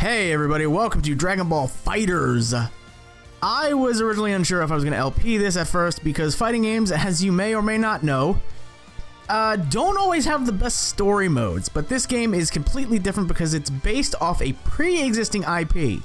Hey everybody, welcome to Dragon Ball FighterZ. I was originally unsure if I was going to LP this at first because fighting games, as you may or may not know, don't always have the best story modes, but this game is completely different because it's based off a pre-existing IP.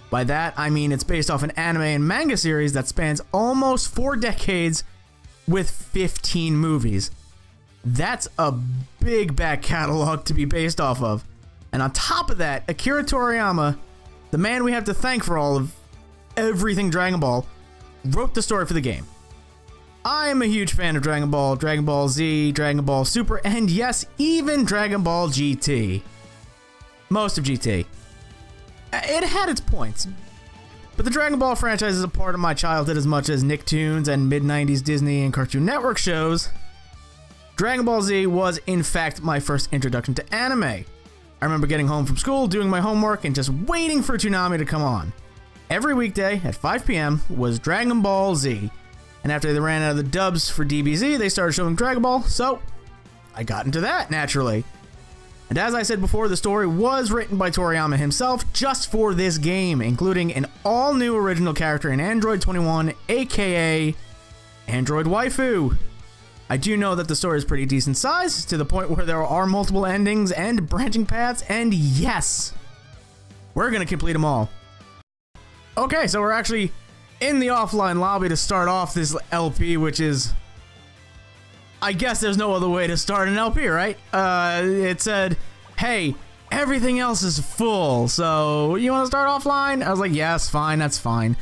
By that, I mean it's based off an anime and manga series that spans almost 4 decades with 15 movies. That's a big back catalog to be based off of. And on top of that, Akira Toriyama, the man we have to thank for all of everything Dragon Ball, wrote the story for the game. I am a huge fan of Dragon Ball Z, Dragon Ball Super, and yes, even Dragon Ball GT. Most of GT. It had its points, but the Dragon Ball franchise is a part of my childhood as much as Nicktoons and mid-90s Disney and Cartoon Network shows. Dragon Ball Z was, in fact, my first introduction to anime. I remember getting home from school, doing my homework, and just waiting for Toonami to come on. Every weekday at 5 p.m. was Dragon Ball Z, and after they ran out of the dubs for DBZ, they started showing Dragon Ball, so I got into that, naturally. And as I said before, the story was written by Toriyama himself just for this game, including an all-new original character in Android 21, aka Android Waifu. I do know that the story is pretty decent size, to the point where there are multiple endings and branching paths, and yes, we're gonna complete them all. Okay, so we're actually in the offline lobby to start off this LP, which is, I guess there's no other way to start an LP, right? It said, hey, everything else is full, so you wanna start offline? I was like, yes, fine, that's fine.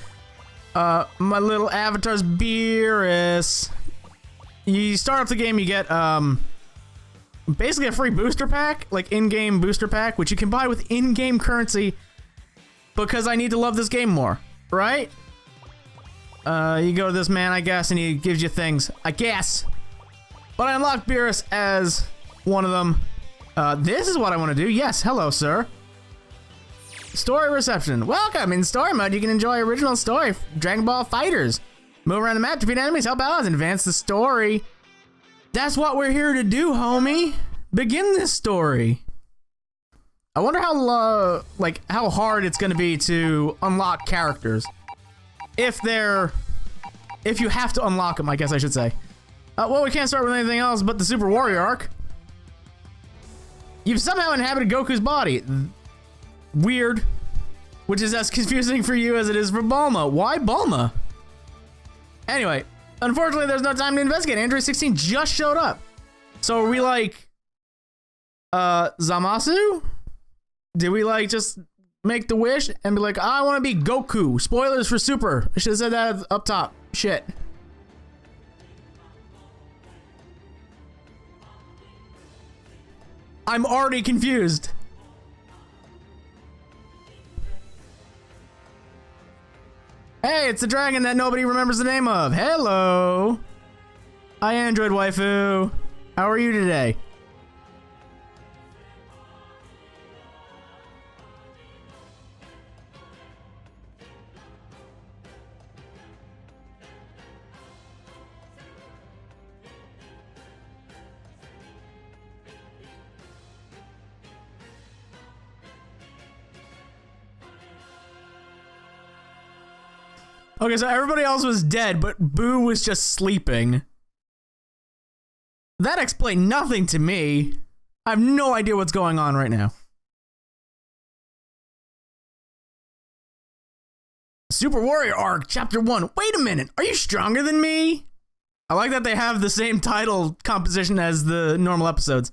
My little avatar's Beerus. You start off the game, you get, basically a free booster pack, like in-game booster pack, which you can buy with in-game currency, because I need to love this game more, right? You go to this man, I guess, and he gives you things, I guess. But I unlocked Beerus as one of them. This is what I want to do. Yes, hello, sir. Story reception. Welcome! In story mode, you can enjoy original story, Dragon Ball FighterZ. Move around the map, defeat enemies, help allies, and advance the story. That's what we're here to do, homie. Begin this story. I wonder how, how hard it's gonna be to unlock characters. If you have to unlock them, I guess I should say. Well, we can't start with anything else but the Super Warrior arc. You've somehow inhabited Goku's body. Weird. Which is as confusing for you as it is for Bulma. Why Bulma? Anyway, unfortunately, there's no time to investigate. Android 16 just showed up. So are we like, Zamasu? Did we like just make the wish and be like, I want to be Goku. Spoilers for Super. I should have said that up top. Shit. I'm already confused. Hey, it's the dragon that nobody remembers the name of. Hello. Hi, Android Waifu. How are you today? Okay, so everybody else was dead, but Boo was just sleeping. That explained nothing to me. I have no idea what's going on right now. Super Warrior Arc, Chapter 1. Wait a minute, are you stronger than me? I like that they have the same title composition as the normal episodes.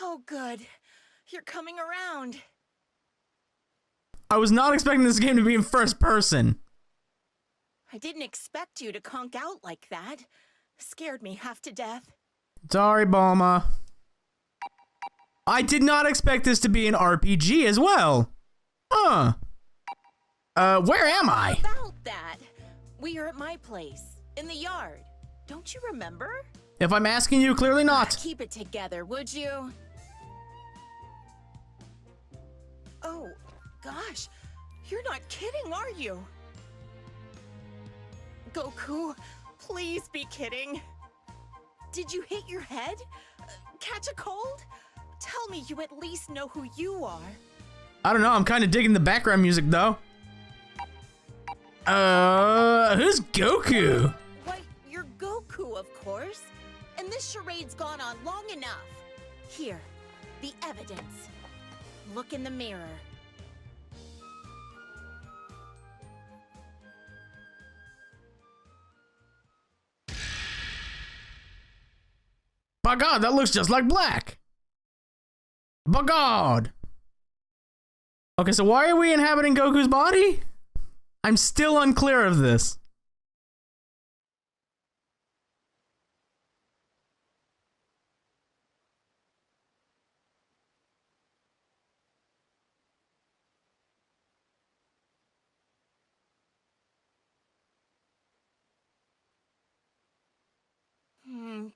Oh, good. You're coming around. I was not expecting this game to be in first person. I didn't expect you to conk out like that. Scared me half to death. Sorry, Bulma. I did not expect this to be an RPG as well. Huh. Where am I? About that. We are at my place, in the yard. Don't you remember? If I'm asking you, clearly not. Keep it together, would you? Oh, gosh. You're not kidding, are you? Goku, please be kidding. Did you hit your head? Catch a cold? Tell me you at least know who you are. I don't know, I'm kind of digging the background music though. Who's Goku? Why, you're Goku, of course. And this charade's gone on long enough. Here, the evidence. Look in the mirror. By God, that looks just like Black. By God. Okay, so why are we inhabiting Goku's body? I'm still unclear of this.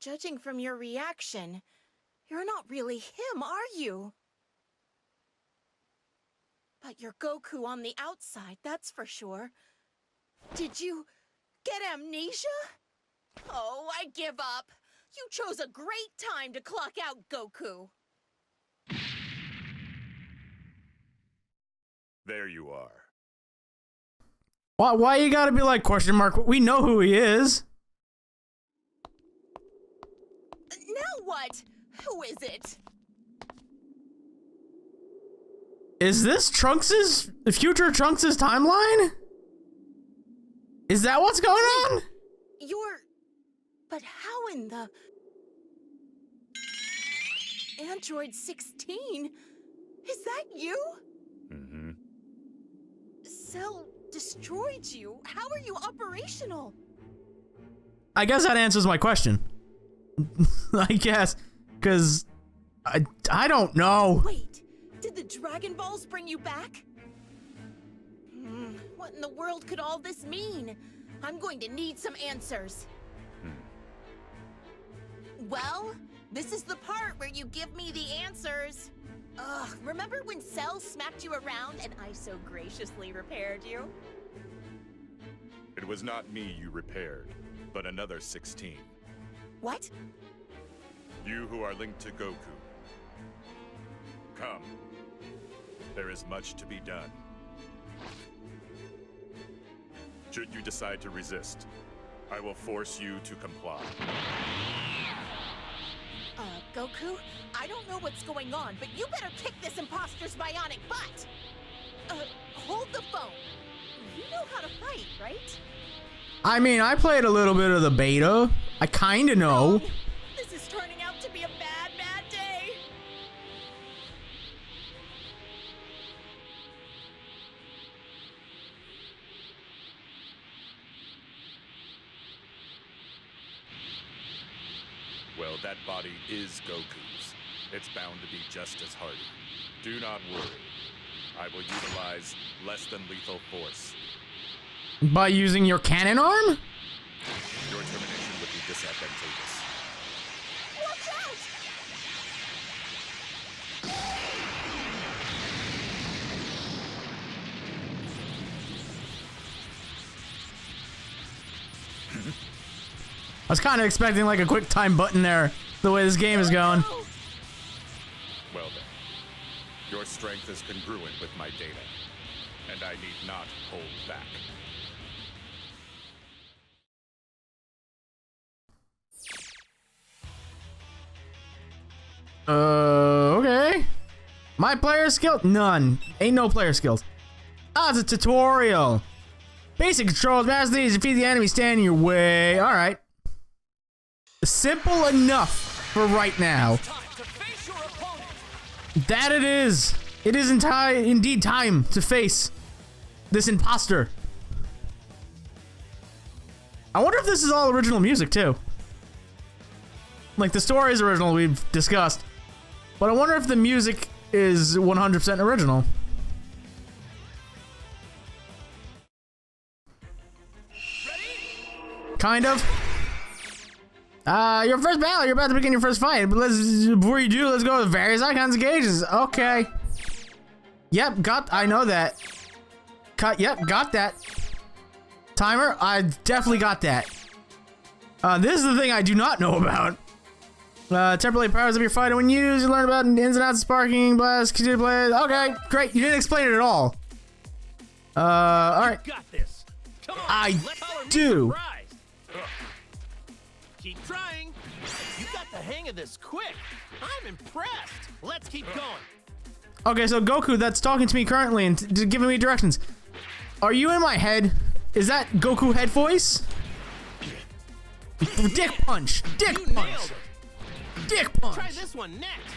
Judging from your reaction, you're not really him, are you? But you're Goku on the outside, that's for sure. Did you get amnesia? Oh, I give up. You chose a great time to clock out, Goku. There you are. Why you gotta be like question mark? We know who he is. Now what? Who is it? Is this Trunks's future Trunks's timeline? Is that what's going on? But how in the... Android 16? Is that you? Mm-hmm. Cell destroyed you. How are you operational? I guess that answers my question. I guess, because I don't know. Wait, did the Dragon Balls bring you back? What in the world could all this mean? I'm going to need some answers. Well, this is the part where you give me the answers. Ugh, remember when Cell smacked you around and I so graciously repaired you? It was not me you repaired, but another 16. What? You who are linked to Goku. Come. There is much to be done. Should you decide to resist, I will force you to comply. Goku, I don't know what's going on, but you better kick this imposter's bionic butt! Hold the phone. You know how to fight, right? I mean, I played a little bit of the beta. I kinda know. This is turning out to be a bad, bad day. Well, that body is Goku's. It's bound to be just as hardy. Do not worry. I will utilize less than lethal force. By using your cannon arm? Your termination would be disadvantageous. Watch out! I was kind of expecting like a quick time button there, the way this game is going. Well then, your strength is congruent with my data, and I need not hold back. Okay. My player skill? None. Ain't no player skills. Ah, it's a tutorial. Basic controls, master these, defeat the enemy standing in your way. Alright. Simple enough for right now. That it is. It is indeed time to face this imposter. I wonder if this is all original music too. Like the story is original, we've discussed. But I wonder if the music is 100% original. Kind of. Your first battle, you're about to begin your first fight. But before you do, let's go with various icons and gauges. Okay. Yep, I know that. Yep, got that. Timer? I definitely got that. This is the thing I do not know about. Temporary powers of your fighter when used. You learn about ins and outs of sparking, blast, continue to play. Okay, great. You didn't explain it at all. Alright. Got this. Come on, I let's do. Keep trying. You got the hang of this quick. I'm impressed. Let's keep going. Okay, so Goku that's talking to me currently and giving me directions. Are you in my head? Is that Goku head voice? Dick punch! Dick You punch! nailed it. Dick punch! Try this one next.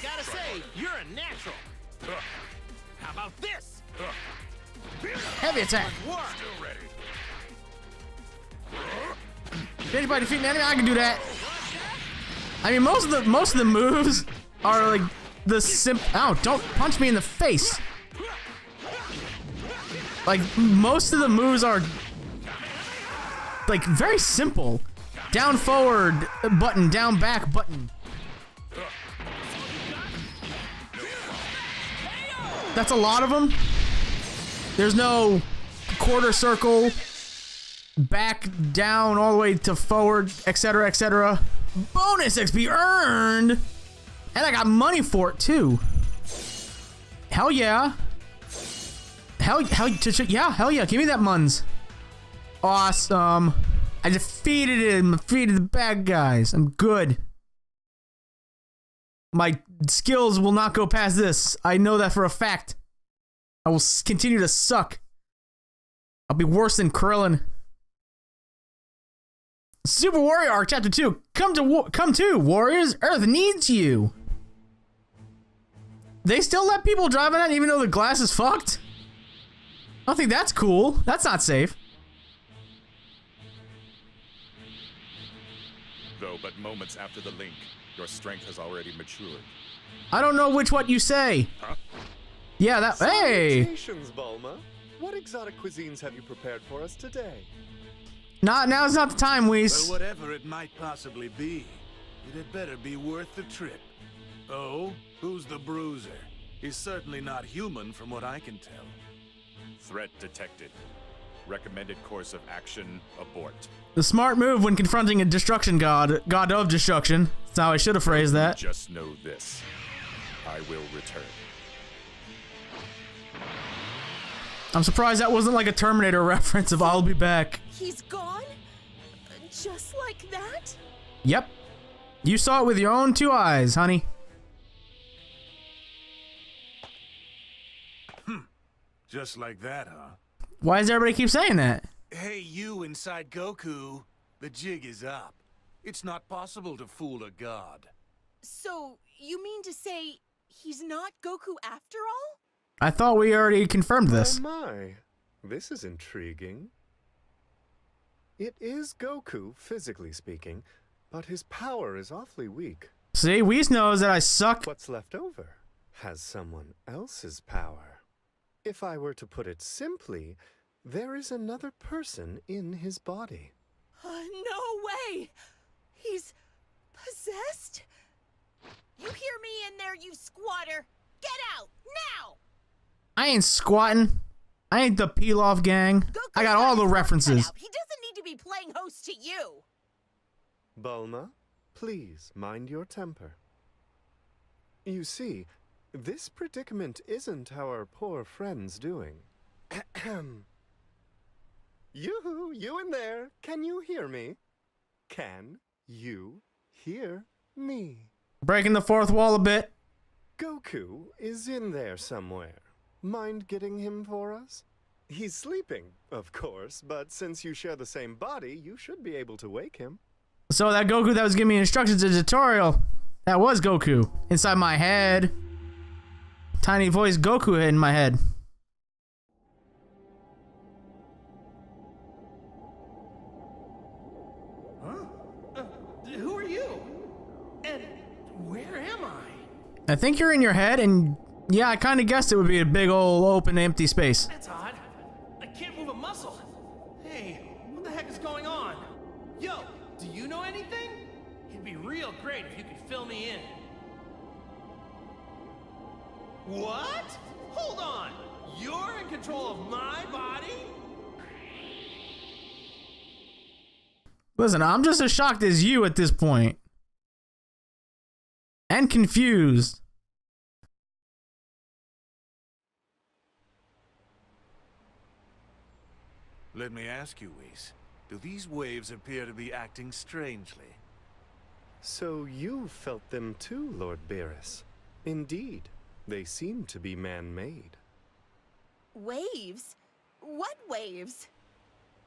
Gotta say, you're a natural. How about this? Heavy attack! Work. Still ready. Finish by defeating the enemy. I can do that. I mean, most of the moves are like the Ow! Don't punch me in the face. Like most of the moves are like very simple. Down forward button, down back button. That's a lot of them. There's no quarter circle, back, down, all the way to forward, etc., etc. Bonus XP earned! And I got money for it, too. Hell yeah. Hell yeah, give me that muns. Awesome. I defeated him, defeated the bad guys. I'm good. My skills will not go past this. I know that for a fact. I will continue to suck. I'll be worse than Krillin. Super Warrior Arc Chapter 2. Come to, Warriors. Earth needs you. They still let people drive on that even though the glass is fucked? I don't think that's cool. That's not safe. Though but moments after the link, your strength has already matured. I don't know what you say. Huh? Yeah, that. Hey! Salutations, Bulma. What exotic cuisines have you prepared for us today? Now's not the time, Whis. Well, whatever it might possibly be, it had better be worth the trip. Oh, who's the bruiser? He's certainly not human from what I can tell. Threat detected. Recommended course of action, abort. The smart move when confronting a destruction god of destruction. That's how I should have phrased that. Just know this. I will return. I'm surprised that wasn't like a Terminator reference of I'll be back. He's gone? Just like that? Yep. You saw it with your own two eyes, honey. Just like that, huh? Why does everybody keep saying that? Hey, you inside Goku. The jig is up. It's not possible to fool a god. So, you mean to say he's not Goku after all? I thought we already confirmed this. My. This is intriguing. It is Goku, physically speaking, but his power is awfully weak. See, Whis knows that I suck. What's left over has someone else's power. If I were to put it simply, there is another person in his body. No way! He's possessed? You hear me in there, you squatter! Get out, now! I ain't squatting. I ain't the peel-off gang. I got all the references. He doesn't need to be playing host to you. Bulma, please mind your temper. You see, this predicament isn't our poor friend's doing. Ahem. Yoo-hoo, you in there, can you hear me? Can you hear me? Breaking the fourth wall a bit. Goku is in there somewhere. Mind getting him for us? He's sleeping, of course, but since you share the same body, you should be able to wake him. So that Goku that was giving me instructions in the tutorial, that was Goku. Inside my head. Tiny voice Goku in my head. Who are you? And where am I? I think you're in your head, and yeah, I kind of guessed it would be a big old open empty space. That's odd. I can't move a muscle. Hey, what the heck is going on? Yo, do you know anything? It'd be real great if you could fill me in. What? Hold on. You're in control of my body? Listen, I'm just as shocked as you at this point. And confused. Let me ask you, Whis. Do these waves appear to be acting strangely? So you felt them too, Lord Beerus. Indeed, they seem to be man-made. Waves? What waves?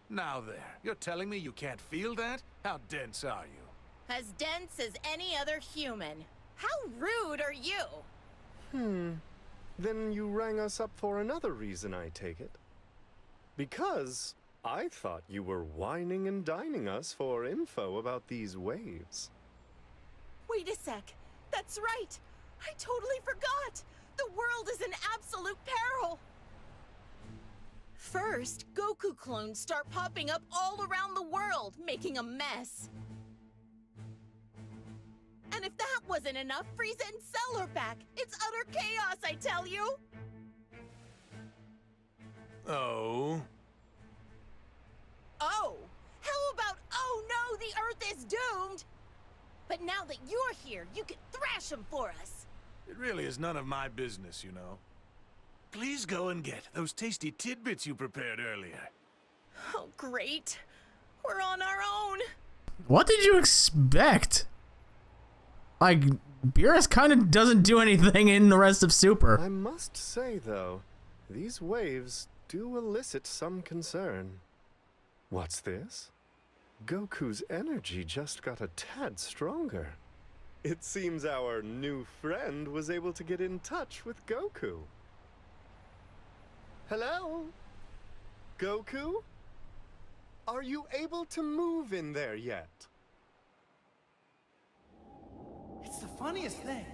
Now there, you're telling me you can't feel that? How dense are you? As dense as any other human. How rude are you? Then you rang us up for another reason, I take it. Because I thought you were whining and dining us for info about these waves. Wait a sec. That's right. I totally forgot. The world is in absolute peril. First, Goku clones start popping up all around the world, making a mess. And if that wasn't enough, Frieza and Cell are back. It's utter chaos, I tell you. Oh? Oh, how about, oh no, the Earth is doomed? But now that you're here, you can thrash him for us. It really is none of my business, you know. Please go and get those tasty tidbits you prepared earlier. Oh, great. We're on our own. What did you expect? Like, Beerus kind of doesn't do anything in the rest of Super. I must say, though, these waves do elicit some concern. What's this? Goku's energy just got a tad stronger. It seems our new friend was able to get in touch with Goku. Hello? Goku? Are you able to move in there yet? It's the funniest thing.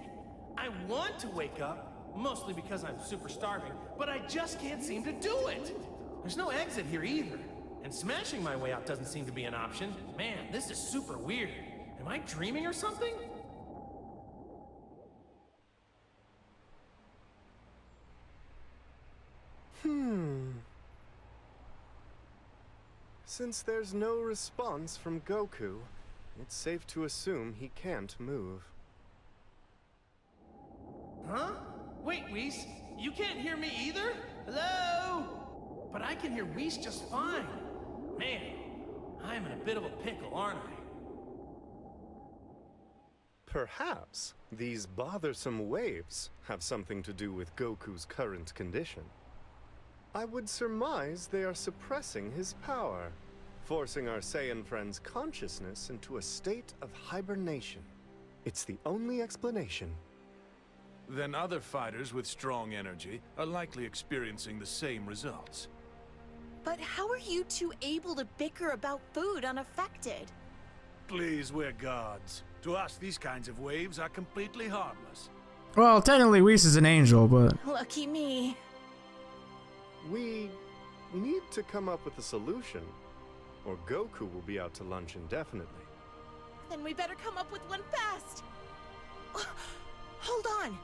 I want to wake up, mostly because I'm super starving, but I just can't seem to do it. There's no exit here either, and smashing my way out doesn't seem to be an option. Man, this is super weird. Am I dreaming or something? Since there's no response from Goku, it's safe to assume he can't move. Huh? Wait, Whis, you can't hear me either? Hello? But I can hear Whis just fine. Man, I'm in a bit of a pickle, aren't I? Perhaps these bothersome waves have something to do with Goku's current condition. I would surmise they are suppressing his power, forcing our Saiyan friend's consciousness into a state of hibernation. It's the only explanation. Then other fighters with strong energy are likely experiencing the same results. But how are you two able to bicker about food unaffected? Please, we're gods. To us, these kinds of waves are completely harmless. Well, technically Whis is an angel, but... Lucky me. We need to come up with a solution, or Goku will be out to lunch indefinitely. Then we better come up with one fast. Hold on.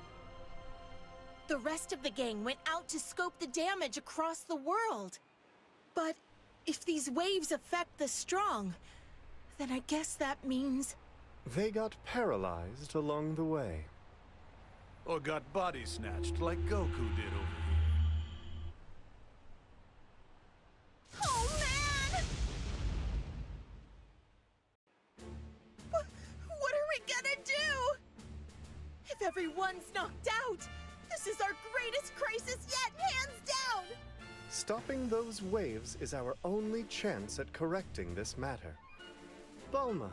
The rest of the gang went out to scope the damage across the world. But if these waves affect the strong, then I guess that means... They got paralyzed along the way. Or got body snatched like Goku did over here. Oh, man! What are we gonna do? If everyone's knocked out, this is our greatest crisis yet, hands down! Stopping those waves is our only chance at correcting this matter. Bulma,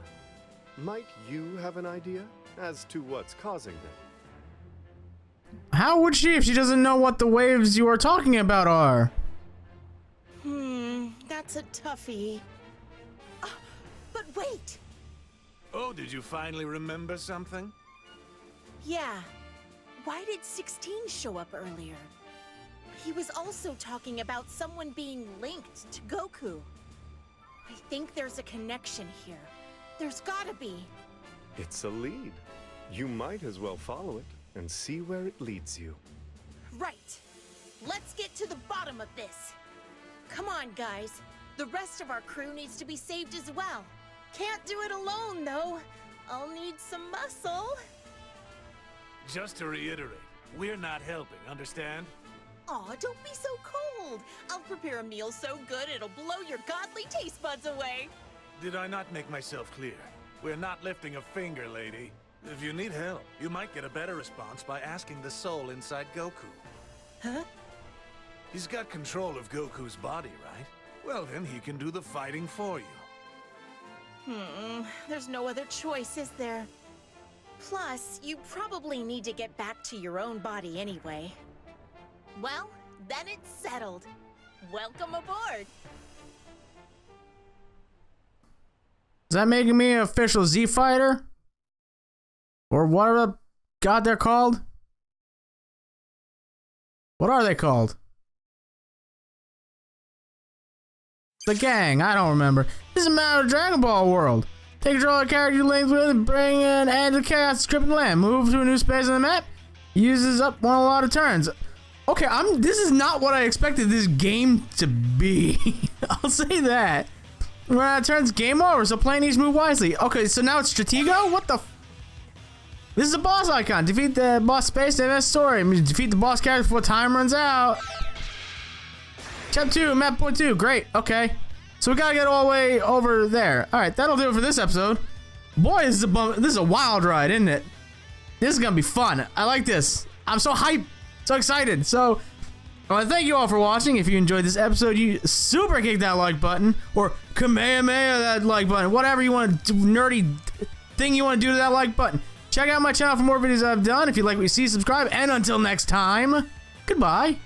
might you have an idea as to what's causing them? How would she if she doesn't know what the waves you are talking about are? That's a toughie. But wait! Oh, did you finally remember something? Yeah. Why did 16 show up earlier? He was also talking about someone being linked to Goku. I think there's a connection here. There's gotta be. It's a lead. You might as well follow it and see where it leads you. Right. Let's get to the bottom of this. Come on, guys. The rest of our crew needs to be saved as well. Can't do it alone, though. I'll need some muscle. Just to reiterate, we're not helping, understand? Aw, don't be so cold. I'll prepare a meal so good it'll blow your godly taste buds away. Did I not make myself clear? We're not lifting a finger, lady. If you need help, you might get a better response by asking the soul inside Goku. Huh? He's got control of Goku's body, right? Well, then he can do the fighting for you. There's no other choice, is there? Plus, you probably need to get back to your own body anyway. Well, then it's settled. Welcome aboard. Is that making me an official Z fighter? Or whatever the god they're called? What are they called? The gang, I don't remember. This is a matter of Dragon Ball world. Take control of the character you linked with and bring an end to chaos scripting land. Move to a new space on the map. Uses up one a lot of turns. Okay, this is not what I expected this game to be. I'll say that. Run out of turns, game over, so play needs to move wisely. Okay, so now it's Stratego? What the This is a boss icon. Defeat the boss space to advance story. Defeat the boss character before time runs out. Chapter 2, map point 2. Great, okay. So we gotta get all the way over there. Alright, that'll do it for this episode. Boy, this is a wild ride, isn't it? This is gonna be fun. I like this. I'm so hyped. So excited. So, I want to thank you all for watching. If you enjoyed this episode, you super kick that like button. Or Kamehameha that like button. Whatever you want to do, nerdy thing you want to do to that like button. Check out my channel for more videos I've done. If you like what you see, subscribe. And until next time, goodbye.